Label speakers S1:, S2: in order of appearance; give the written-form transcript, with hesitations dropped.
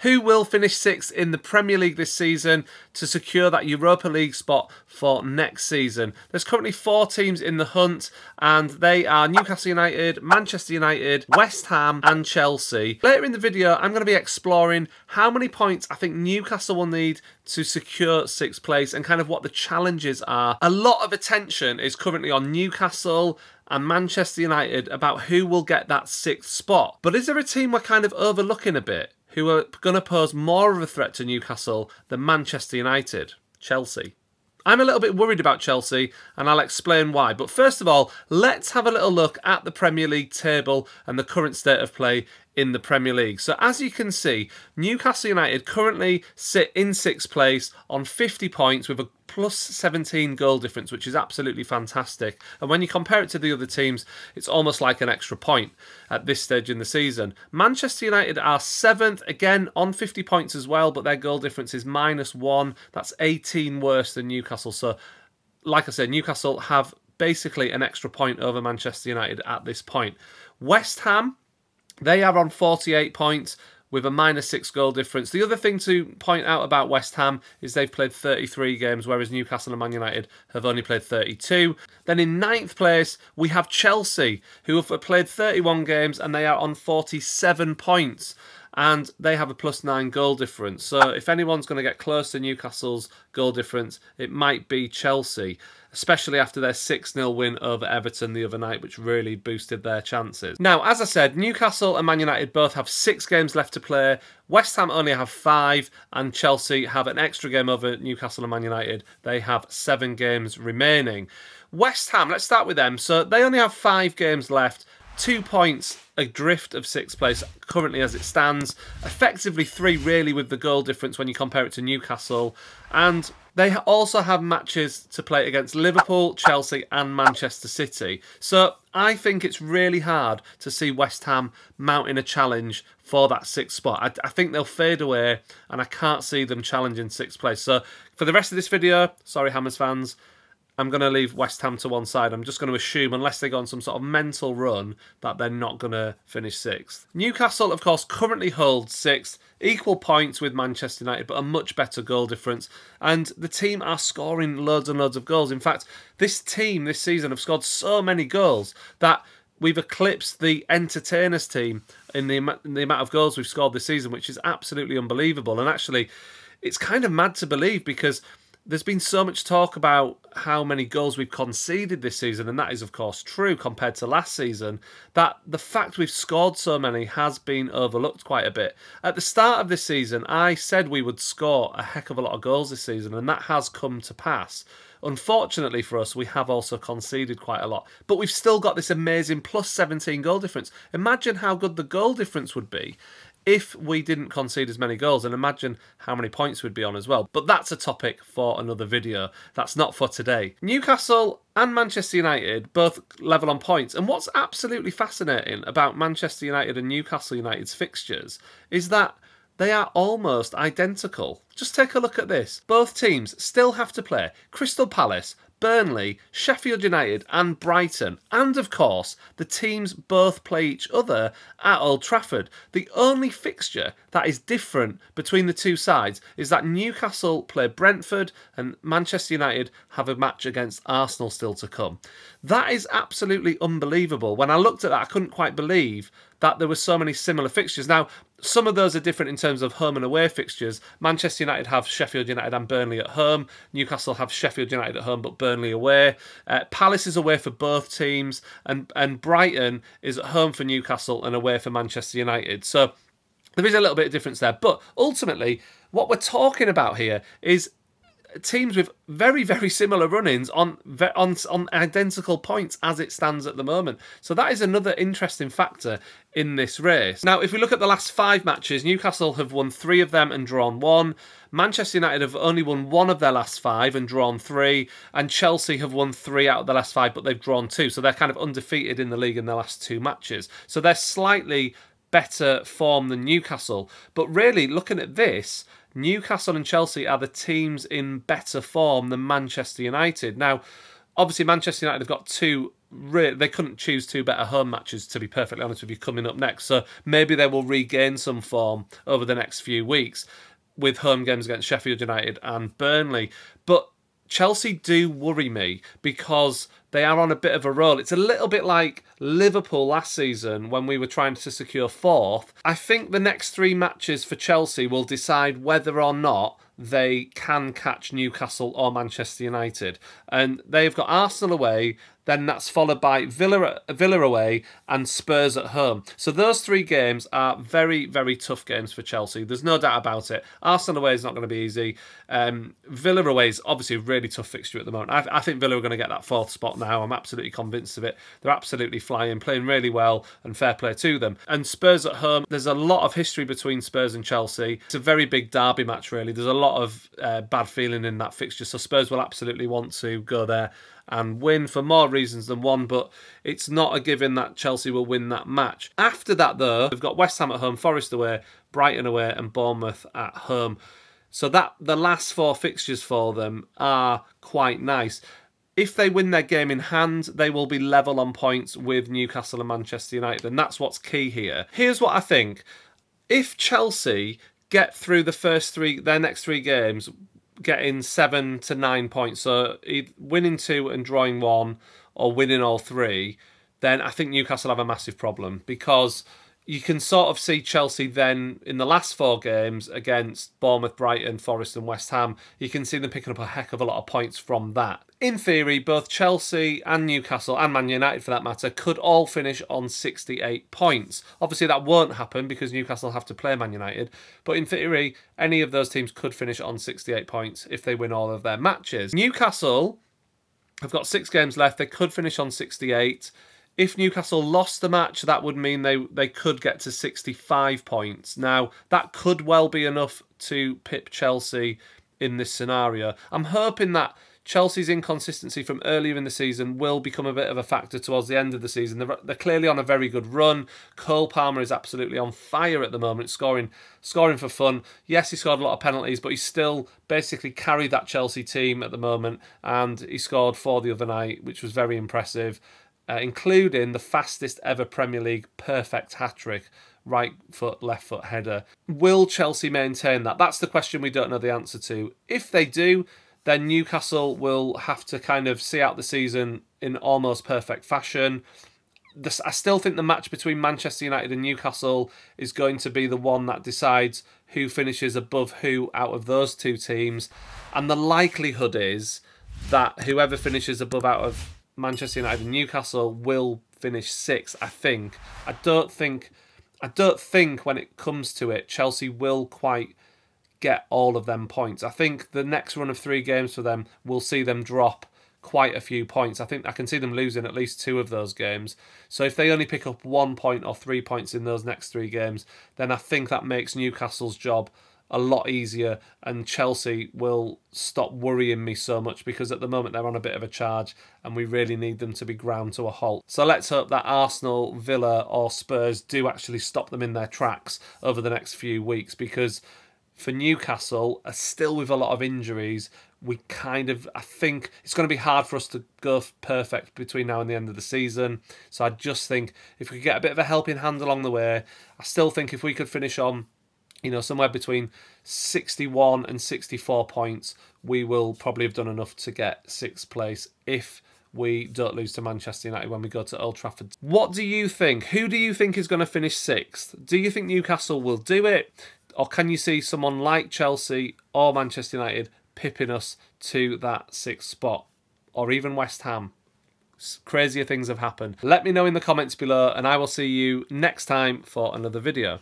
S1: Who will finish 6th in the Premier League this season to secure that Europa League spot for next season? There's currently 4 teams in the hunt, and they are Newcastle United, Manchester United, West Ham and Chelsea. Later in the video, I'm going to be exploring how many points I think Newcastle will need to secure 6th place and kind of what the challenges are. A lot of attention is currently on Newcastle and Manchester United about who will get that 6th spot. But is there a team we're kind of overlooking a bit who are going to pose more of a threat to Newcastle than Manchester United? Chelsea. I'm a little bit worried about Chelsea, and I'll explain why. But first of all, let's have a little look at the Premier League table and the current state of play in the Premier League. So as you can see, Newcastle United currently sit in 6th place on 50 points with a plus 17 goal difference, which is absolutely fantastic. And when you compare it to the other teams, it's almost like an extra point at this stage in the season. Manchester United are 7th, again on 50 points as well, but their goal difference is -1. That's 18 worse than Newcastle. So, like I said, Newcastle have basically an extra point over Manchester United at this point. West Ham, they are on 48 points with a -6 goal difference. The other thing to point out about West Ham is they've played 33 games, whereas Newcastle and Man United have only played 32. Then in 9th place, we have Chelsea, who have played 31 games and they are on 47 points. And they have a +9 goal difference. So if anyone's going to get close to Newcastle's goal difference, it might be Chelsea, especially after their 6-0 win over Everton the other night, which really boosted their chances. Now, as I said, Newcastle and Man United both have 6 games left to play. West Ham only have 5, and Chelsea have an extra game over Newcastle and Man United. They have 7 games remaining. West Ham, let's start with them. So they only have 5 games left. 2 points adrift of 6th place currently as it stands. Effectively 3 really with the goal difference when you compare it to Newcastle. And they also have matches to play against Liverpool, Chelsea and Manchester City. So I think it's really hard to see West Ham mounting a challenge for that 6th spot. I think they'll fade away and I can't see them challenging 6th place. So for the rest of this video, sorry Hammers fans, I'm going to leave West Ham to one side. I'm just going to assume, unless they go on some sort of mental run, that they're not going to finish 6th. Newcastle, of course, currently holds 6th, equal points with Manchester United, but a much better goal difference. And the team are scoring loads and loads of goals. In fact, this team this season have scored so many goals that we've eclipsed the Entertainers team in the amount of goals we've scored this season, which is absolutely unbelievable. And actually, it's kind of mad to believe because there's been so much talk about how many goals we've conceded this season, and that is, of course, true compared to last season, that the fact we've scored so many has been overlooked quite a bit. At the start of this season, I said we would score a heck of a lot of goals this season, and that has come to pass. Unfortunately for us, we have also conceded quite a lot, but we've still got this amazing plus 17 goal difference. Imagine how good the goal difference would be if we didn't concede as many goals, and imagine how many points we'd be on as well. But that's a topic for another video. That's not for today. Newcastle and Manchester United both level on points. And what's absolutely fascinating about Manchester United and Newcastle United's fixtures is that they are almost identical. Just take a look at this. Both teams still have to play Crystal Palace, Burnley, Sheffield United and Brighton. And of course, the teams both play each other at Old Trafford. The only fixture that is different between the two sides is that Newcastle play Brentford and Manchester United have a match against Arsenal still to come. That is absolutely unbelievable. When I looked at that, I couldn't quite believe that there were so many similar fixtures. Now, some of those are different in terms of home and away fixtures. Manchester United have Sheffield United and Burnley at home. Newcastle have Sheffield United at home but Burnley away. Palace is away for both teams. And Brighton is at home for Newcastle and away for Manchester United. So there is a little bit of difference there. But ultimately, what we're talking about here is teams with very, very similar run-ins on identical points as it stands at the moment. So that is another interesting factor in this race. Now, if we look at the last 5 matches, Newcastle have won 3 of them and drawn 1. Manchester United have only won 1 of their last 5 and drawn 3. And Chelsea have won 3 out of the last 5, but they've drawn 2. So they're kind of undefeated in the league in their last 2 matches. So they're slightly better form than Newcastle. But really, looking at this, Newcastle and Chelsea are the teams in better form than Manchester United. Now, obviously, Manchester United have got 2 they couldn't choose two better home matches, to be perfectly honest with you, coming up next. So maybe they will regain some form over the next few weeks with home games against Sheffield United and Burnley. But Chelsea do worry me because they are on a bit of a roll. It's a little bit like Liverpool last season when we were trying to secure fourth. I think the next three matches for Chelsea will decide whether or not they can catch Newcastle or Manchester United. And they've got Arsenal away, then that's followed by Villa away and Spurs at home. So those three games are very, very tough games for Chelsea. There's no doubt about it. Arsenal away is not going to be easy. Villa away is obviously a really tough fixture at the moment. I think Villa are going to get that fourth spot now. I'm absolutely convinced of it. They're absolutely flying, playing really well, and fair play to them. And Spurs at home, there's a lot of history between Spurs and Chelsea. It's a very big derby match, really. There's a lot of bad feeling in that fixture, so Spurs will absolutely want to go there and win for more reasons than one, but it's not a given that Chelsea will win that match. After that, though, they've got West Ham at home, Forest away, Brighton away, and Bournemouth at home. So that the last four fixtures for them are quite nice. If they win their game in hand, they will be level on points with Newcastle and Manchester United, and that's what's key here. Here's what I think. If Chelsea get through their next three games, getting 7 to 9 points, so either winning 2 and drawing 1 or winning all 3, then I think Newcastle have a massive problem, because you can sort of see Chelsea then in the last 4 games against Bournemouth, Brighton, Forest and West Ham, you can see them picking up a heck of a lot of points from that. In theory, both Chelsea and Newcastle, and Man United for that matter, could all finish on 68 points. Obviously that won't happen because Newcastle have to play Man United, but in theory, any of those teams could finish on 68 points if they win all of their matches. Newcastle have got 6 games left, they could finish on 68. If Newcastle lost the match, that would mean they could get to 65 points. Now, that could well be enough to pip Chelsea in this scenario. I'm hoping that Chelsea's inconsistency from earlier in the season will become a bit of a factor towards the end of the season. They're clearly on a very good run. Cole Palmer is absolutely on fire at the moment, scoring for fun. Yes, he scored a lot of penalties, but he still basically carried that Chelsea team at the moment, and he scored 4 the other night, which was very impressive. Including the fastest ever Premier League perfect hat-trick, right foot, left foot header. Will Chelsea maintain that? That's the question we don't know the answer to. If they do, then Newcastle will have to kind of see out the season in almost perfect fashion. I still think the match between Manchester United and Newcastle is going to be the one that decides who finishes above who out of those two teams. And the likelihood is that whoever finishes above out of Manchester United and Newcastle will finish 6th, I think. I don't think when it comes to it, Chelsea will quite get all of them points. I think the next run of 3 games for them will see them drop quite a few points. I think I can see them losing at least 2 of those games. So if they only pick up 1 point or 3 points in those next 3 games, then I think that makes Newcastle's job a lot easier, and Chelsea will stop worrying me so much, because at the moment they're on a bit of a charge and we really need them to be ground to a halt. So let's hope that Arsenal, Villa or Spurs do actually stop them in their tracks over the next few weeks, because for Newcastle, still with a lot of injuries, I think it's going to be hard for us to go perfect between now and the end of the season. So I just think if we could get a bit of a helping hand along the way, I still think if we could finish on somewhere between 61 and 64 points, we will probably have done enough to get 6th place if we don't lose to Manchester United when we go to Old Trafford. What do you think? Who do you think is going to finish 6th? Do you think Newcastle will do it? Or can you see someone like Chelsea or Manchester United pipping us to that 6th spot? Or even West Ham? Crazier things have happened. Let me know in the comments below, and I will see you next time for another video.